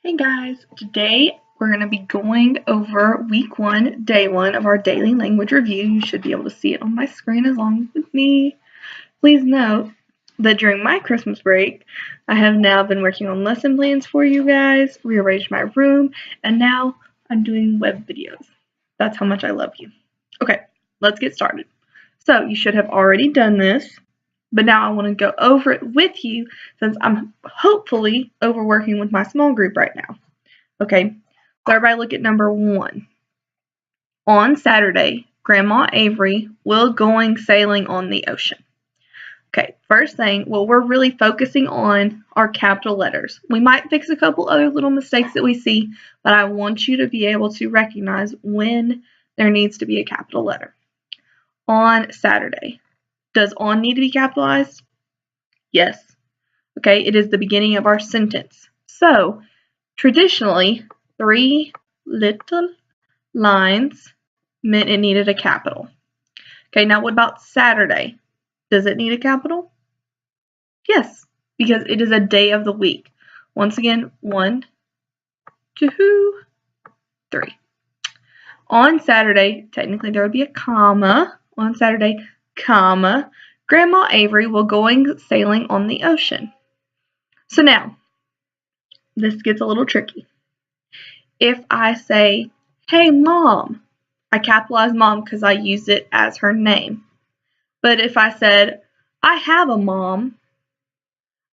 Hey guys, today we're going to be going over week 1, day 1 of our daily language review. You should be able to see it on my screen as long as with me. Please note that during my Christmas break, I have now been working on lesson plans for you guys, rearranged my room, and now I'm doing web videos. That's how much I love you. Okay, let's get started. So you should have already done this, but now I want to go over it with you since I'm hopefully overworking with my small group right now. Okay, so everybody look at number 1. On Saturday, Grandma Avery will going sailing on the ocean. Okay, first thing, what we're really focusing on are capital letters. We might fix a couple other little mistakes that we see, but I want you to be able to recognize when there needs to be a capital letter. On Saturday. Does on need to be capitalized? Yes. Okay, it is the beginning of our sentence. So, traditionally, 3 little lines meant it needed a capital. Okay, now what about Saturday? Does it need a capital? Yes, because it is a day of the week. Once again, 1, 2, 3. On Saturday, technically there would be a comma. On Saturday, comma, Grandma Avery will going sailing on the ocean. So now, this gets a little tricky. If I say, hey Mom, I capitalize Mom because I use it as her name. But if I said, I have a mom,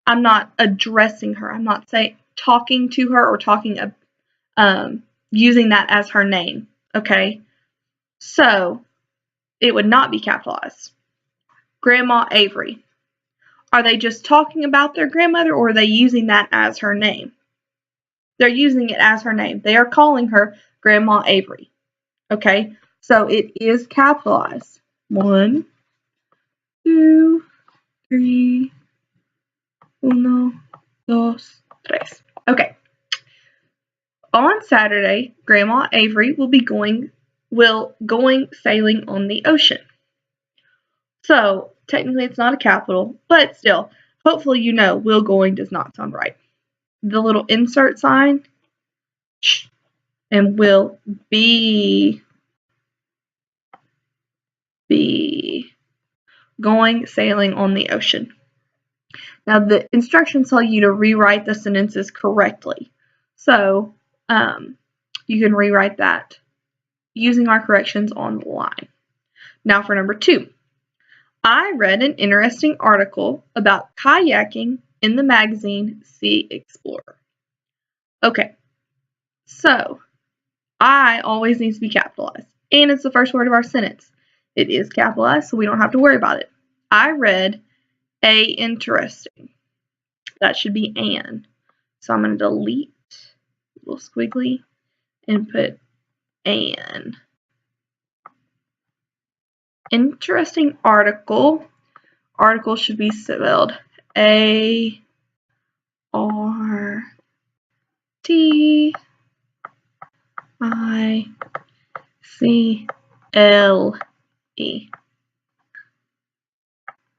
I'm not addressing her. I'm not talking to her or using that as her name. Okay? So, it would not be capitalized. Grandma Avery. Are they just talking about their grandmother or are they using that as her name? They're using it as her name. They are calling her Grandma Avery. Okay? So, it is capitalized. 1, 2, 3, 1, 2, 3. Okay. On Saturday, Grandma Avery will going sailing on the ocean. So, technically it's not a capital, but still, hopefully you know will going does not sound right. The little insert sign and will be going sailing on the ocean. Now, the instructions tell you to rewrite the sentences correctly. So, you can rewrite that using our corrections online. Now for number 2. I read an interesting article about kayaking in the magazine Sea Explorer. Okay, so I always needs to be capitalized, and it's the first word of our sentence. It is capitalized, so we don't have to worry about it. I read a interesting. That should be an. So I'm going to delete a little squiggly and put an. Interesting article. Article should be spelled A-R-T-I-C-L-E.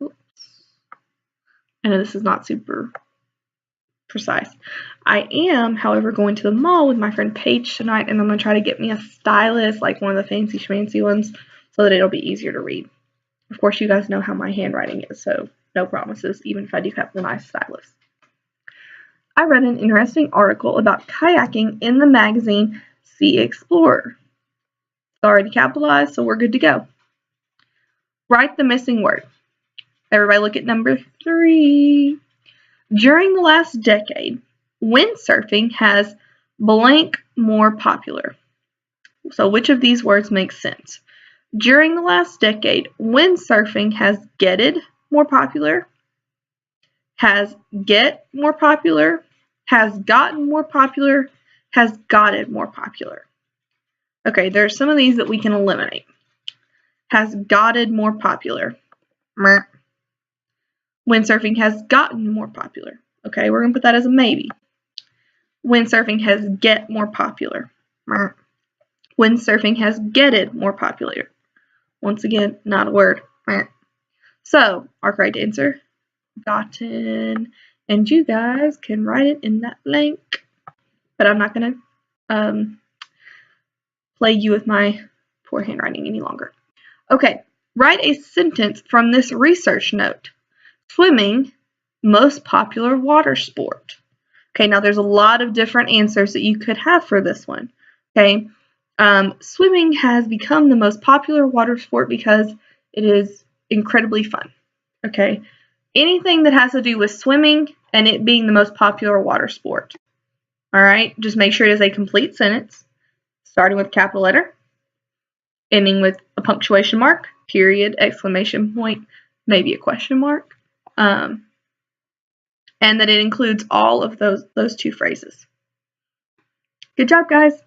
Oops. I know this is not super precise. I am, however, going to the mall with my friend Paige tonight, and I'm going to try to get me a stylus, like one of the fancy schmancy ones, so that it'll be easier to read. Of course, you guys know how my handwriting is, so no promises, even if I do have the nice stylus. I read an interesting article about kayaking in the magazine Sea Explorer. It's already capitalized, so we're good to go. Write the missing word. Everybody look at number 3. During the last decade, windsurfing has blank more popular. So which of these words makes sense? During the last decade, windsurfing has getted more popular, has get more popular, has gotten more popular, has gotted more popular. Okay, there are some of these that we can eliminate. Has gotted more popular. Windsurfing has gotten more popular. Okay, we're going to put that as a maybe. Windsurfing has get more popular. Windsurfing has getted more popular. Once again, not a word. So, our correct answer, gotten. And you guys can write it in that blank. but I'm not going to plague you with my poor handwriting any longer. Okay, write a sentence from this research note. Swimming, most popular water sport. Okay, now there's a lot of different answers that you could have for this one. Okay, swimming has become the most popular water sport because it is incredibly fun. Okay, anything that has to do with swimming and it being the most popular water sport. All right, just make sure it is a complete sentence, starting with a capital letter, ending with a punctuation mark, period, exclamation point, maybe a question mark, and that it includes all of those two phrases. Good job, guys.